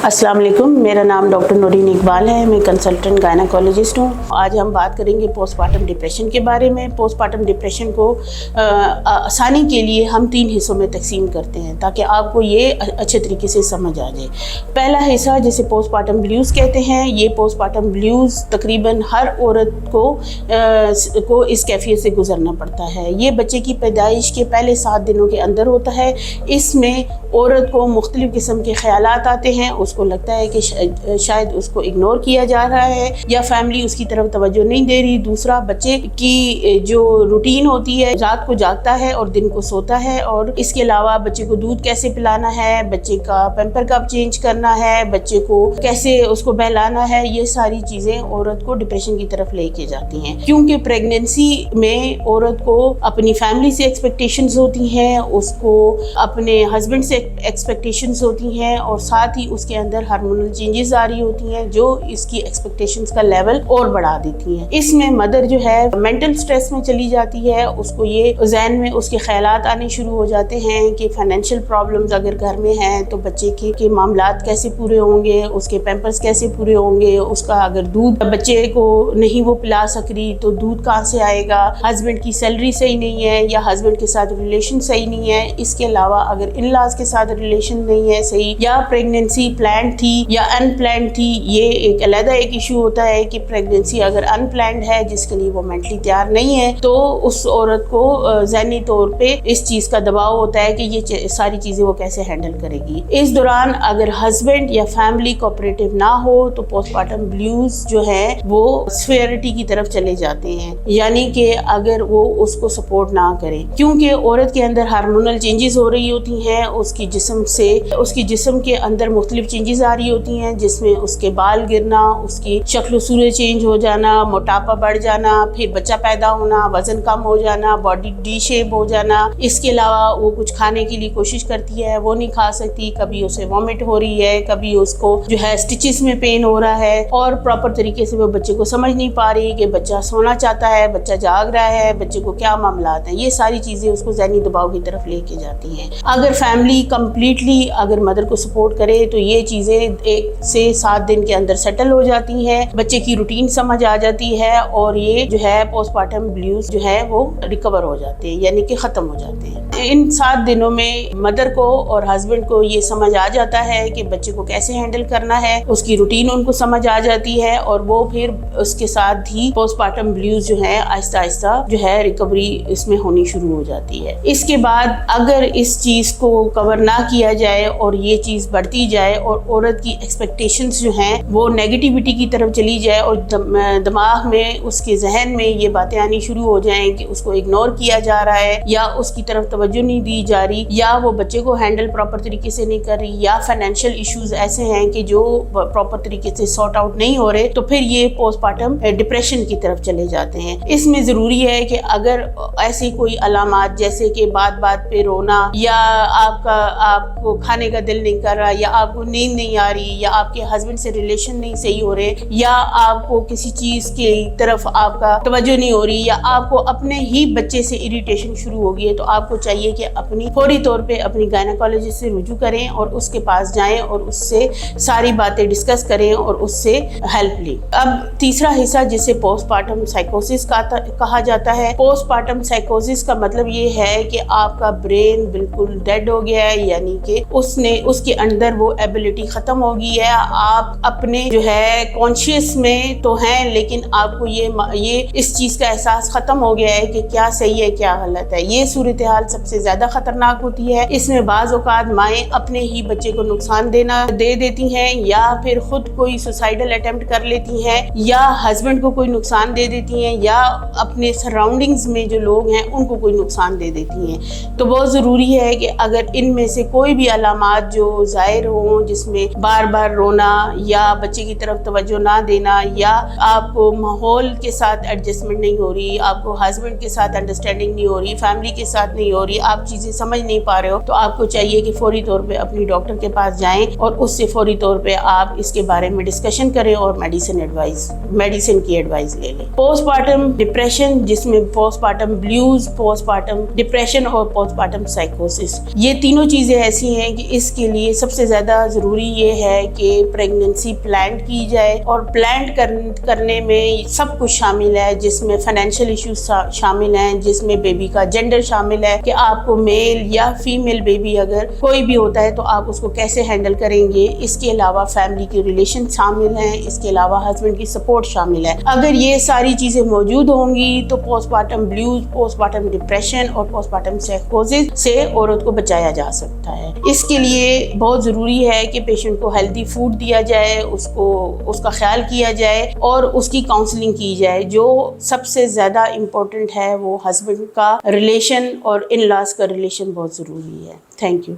अस्सलाम वालेकुम, मेरा नाम डॉक्टर नूरीन इकबाल है। मैं कंसल्टेंट गायनेकोलॉजिस्ट हूँ। आज हम बात करेंगे पोस्टमार्टम डिप्रेशन के बारे में। पोस्टमार्टम डिप्रेशन को आसानी के लिए हम 3 हिस्सों में तकसीम करते हैं ताकि आपको ये अच्छे तरीके से समझ आ जाए। पहला हिस्सा जिसे पोस्टमार्टम ब्लूज़ कहते हैं, ये पोस्टमार्टम ब्लूज़ तकरीबन हर औरत को इस कैफियत से गुजरना पड़ता है। ये बच्चे की पैदाइश के पहले 7 दिनों के अंदर होता है। इसमें औरत को मुख्तलिफ़ किस्म के ख़यालात आते हैं। उसको लगता है कि शायद उसको इग्नोर किया जा रहा है या फैमिली उसकी तरफ तवज्जो नहीं दे रही। दूसरा, बच्चे की जो रूटीन होती है, रात को जागता है और दिन को सोता है, और इसके अलावा बच्चे को दूध कैसे पिलाना है, बच्चे का पैम्पर कब चेंज करना है, बच्चे को कैसे उसको बहलाना है, ये सारी चीज़ें औरत को डिप्रेशन की तरफ लेके जाती हैं। क्योंकि प्रेगनेंसी में औरत को अपनी फैमिली से एक्सपेक्टेशंस होती हैं, उसको अपने हस्बैंड से एक्सपेक्टेशंस होती हैं, और साथ ही उसके अंदर हार्मोनल चेंजेस आ रही होती हैं जो इसकी एक्सपेक्टेशंस का लेवल और बढ़ा देती हैं। इसमें मदर जो है मेंटल स्ट्रेस में चली जाती है। उसको ये ज़हन में उसके ख्यालात आने शुरू हो जाते हैं कि फाइनेंशियल प्रॉब्लम्स अगर घर में हैं तो बच्चे के मामलात कैसे पूरे होंगे, उसके पैम्पर्स कैसे पूरे होंगे, उसका अगर दूध बच्चे को नहीं वो पिला सक रही तो दूध कहाँ से आएगा, हस्बैंड की सैलरी सही नहीं है या हस्बैंड के साथ रिलेशन सही नहीं है। इसके अलावा अगर इन लॉज के साथ रिलेशन नहीं है सही, या प्रेगनेंसी प्लान थी या अनप्लान्ड थी, ये एक अलग एक इशू होता है कि प्रेगनेंसी अगर अनप्लान्ड है जिसके लिए वो मेंटली तैयार नहीं है तो उस औरत को ज़हनी तौर पे इस चीज़ का दबाव होता है कि ये सारी चीज़ें वो कैसे हैंडल करेगी। इस दौरान अगर हस्बैंड या फैमिली कोऑपरेटिव ना हो तो पोस्टमार्टम ब्लूज़ जो है वो सिवियरिटी की तरफ चले जाते हैं, यानी कि अगर वो उसको सपोर्ट ना करें। क्योंकि औरत के अंदर हार्मोनल चेंजेस हो रही होती हैं, उसकी जिस्म के अंदर मुख्तलिफ चेंजेस आ रही होती हैं, जिसमें उसके बाल गिरना, उसकी शक्ल सूरत चेंज हो जाना, मोटापा बढ़ जाना, फिर बच्चा पैदा होना, वजन कम हो जाना, बॉडी डी शेप हो जाना। इसके अलावा वो कुछ खाने के लिए कोशिश करती है, वो नहीं खा सकती, कभी उसे वॉमिट हो रही है, कभी उसको जो है स्टिचेस में पेन हो रहा है, और प्रॉपर तरीके से वो बच्चे को समझ नहीं पा रही कि बच्चा सोना चाहता है, बच्चा जाग रहा है, बच्चे को क्या मामलात हैं। ये सारी चीज़ें उसको ज़हनी दबाव की तरफ लेके जाती हैं। अगर फैमिली कम्प्लीटली अगर मदर को सपोर्ट करे तो ये चीज़ें 1 से 7 दिन के अंदर सेटल हो जाती हैं, बच्चे की रूटीन समझ आ जाती है, और ये जो है पोस्टमार्टम ब्लूज़ जो है वो रिकवर हो जाते हैं, यानी कि ख़त्म हो जाते हैं। इन 7 दिनों में मदर को और हस्बैंड को ये समझ आ जाता है कि बच्चे को कैसे हैंडल करना है, उसकी रूटीन उनको समझ आ जाती है, और वो फिर उसके साथ ही पोस्टमार्टम ब्लूज़ जो है आहिस्ता आहिस्ता जो है रिकवरी इसमें होनी शुरू हो जाती है। इसके बाद अगर इस चीज़ को कवर ना किया जाए और ये चीज़ बढ़ती जाए और औरत की एक्सपेक्टेशंस जो हैं वो नेगेटिविटी की तरफ चली जाए और दिमाग में उसके जहन में ये बातें आनी शुरू हो जाएं कि उसको इग्नोर किया जा रहा है या उसकी तरफ तवज्जो नहीं दी जा रही या वो बच्चे को हैंडल प्रॉपर तरीके से नहीं कर रही या फाइनेंशियल इश्यूज ऐसे हैं कि जो प्रॉपर तरीके से सॉर्ट आउट नहीं हो रहे, तो फिर ये पोस्टमार्टम डिप्रेशन की तरफ चले जाते हैं। इसमें ज़रूरी है कि अगर ऐसी कोई अलामात जैसे कि बात बात पे रोना, या आपको खाने का दिल नहीं कर रहा, या आपको नींद नहीं आ रही, या आपके हस्बैंड से रिलेशन नहीं सही हो रहे, या आपको किसी चीज़ की तरफ आपका तवज्जो नहीं हो रही, या आपको अपने ही बच्चे से इरिटेशन शुरू हो गई है, तो आपको चाहिए कि अपनी फौरी तौर पे अपनी गायनेकोलॉजिस्ट से रुजू करें और उसके पास जाएं और उससे सारी बातें डिस्कस करें और उससे हेल्प लें। अब तीसरा हिस्सा जिसे पोस्टमार्टम साइकोसिस कहा जाता है। पोस्टमार्टम साइकोसिस का मतलब ये है कि आपका ब्रेन बिल्कुल डेड हो गया है, यानी कि उसके अंदर वो एबिलिटी ख़त्म हो गई है। आप अपने जो है कॉन्शियस में तो हैं, लेकिन आपको ये इस चीज़ का एहसास ख़त्म हो गया है कि क्या सही है क्या गलत है। ये सूरत हाल सबसे ज़्यादा ख़तरनाक होती है। इसमें बाज़ औक़ात माएँ अपने ही बच्चे को नुकसान दे देती हैं, या फिर ख़ुद कोई सुसाइडल अटेम्प्ट कर लेती हैं, या हस्बैंड को कोई नुकसान दे देती हैं, या अपने सराउंडिंग्स में जो लोग हैं उनको कोई नुकसान दे देती हैं। तो बहुत ज़रूरी है कि अगर इनमें से कोई भी अलामात जो ज़ाहिर हों, जिसमें बार बार रोना या बच्चे की तरफ तवज्जो ना देना, या आपको माहौल के साथ एडजस्टमेंट नहीं हो रही, आपको हस्बैंड के साथ अंडरस्टैंडिंग नहीं हो रही, फैमिली के साथ नहीं हो रही, आप चीज़ें समझ नहीं पा रहे हो, तो आपको चाहिए कि फौरी तौर पे अपनी डॉक्टर के पास जाएं और उससे फौरी तौर पे आप इसके बारे में डिस्कशन करें और मेडिसिन की एडवाइस ले लें। पोस्टमार्टम डिप्रेशन, जिसमें पोस्टमार्टम ब्लूज़, पोस्टमार्टम डिप्रेशन और पोस्टमार्टम साइकोसिस, ये तीनों चीज़ें ऐसी हैं कि इसके लिए सबसे ज़्यादा ज़रूरी ضروری یہ ہے کہ پریگننسی پلان کی جائے، اور پلان کرنے میں سب کچھ شامل ہے، جس میں فائنینشیل ایشوز شامل ہیں، جس میں بیبی کا جینڈر شامل ہے کہ آپ کو میل یا فیمیل بیبی اگر کوئی بھی ہوتا ہے تو آپ اس کو کیسے ہینڈل کریں گے۔ اس کے علاوہ فیملی کے ریلیشن شامل ہیں، اس کے علاوہ ہسبینڈ کی سپورٹ شامل ہے۔ اگر یہ ساری چیزیں موجود ہوں گی تو post partum blues, post partum depression اور پوسٹ پارٹم سائیکوزس سے عورت کو بچایا جا سکتا ہے۔ اس کے لیے بہت ضروری ہے کہ پیشنٹ کو ہیلدی فوڈ دیا جائے، اس کا خیال کیا جائے اور اس کی کاؤنسلنگ کی جائے۔ جو سب سے زیادہ امپورٹنٹ ہے وہ ہسبینڈ کا ریلیشن اور ان لاز کا ریلیشن بہت ضروری ہے۔ Thank you.